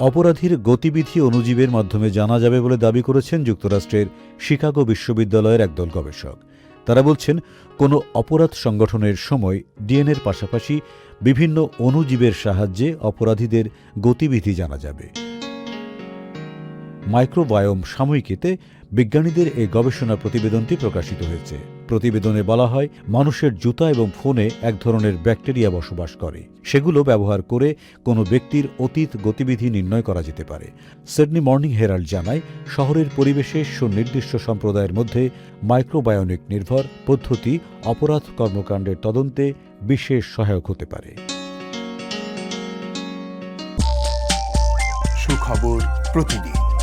অপরাধীর গতিবিধি অণুজীবের মাধ্যমে জানা যাবে বলে দাবি করেছেন যুক্তরাষ্ট্রের শিকাগো বিশ্ববিদ্যালয়ের একদল গবেষক। তারা বলছেন, কোনো অপরাধ সংগঠনের সময় ডিএনএর পাশাপাশি বিভিন্ন অণুজীবের সাহায্যে অপরাধীদের গতিবিধি জানা যাবে। মাইক্রোবায়োম সাময়িকীতে বিজ্ঞানীদের এই গবেষণা প্রতিবেদনটি প্রকাশিত হয়েছে। প্রতিবেদনে বলা হয়, মানুষের জুতা এবং ফোনে এক ধরনের ব্যাকটেরিয়া বসবাস করে। সেগুলো ব্যবহার করে কোনো ব্যক্তির অতীত গতিবিধি নির্ণয় করা যেতে পারে। সিডনি মর্নিং হেরাল্ড জানায়, শহরের পরিবেশে সুনির্দিষ্ট সম্প্রদায়ের মধ্যে মাইক্রোবায়োনিক নির্ভর পদ্ধতি অপরাধ কর্মকাণ্ডের তদন্তে বিশেষ সহায়ক হতে পারে। সুখবর প্রতিদিন।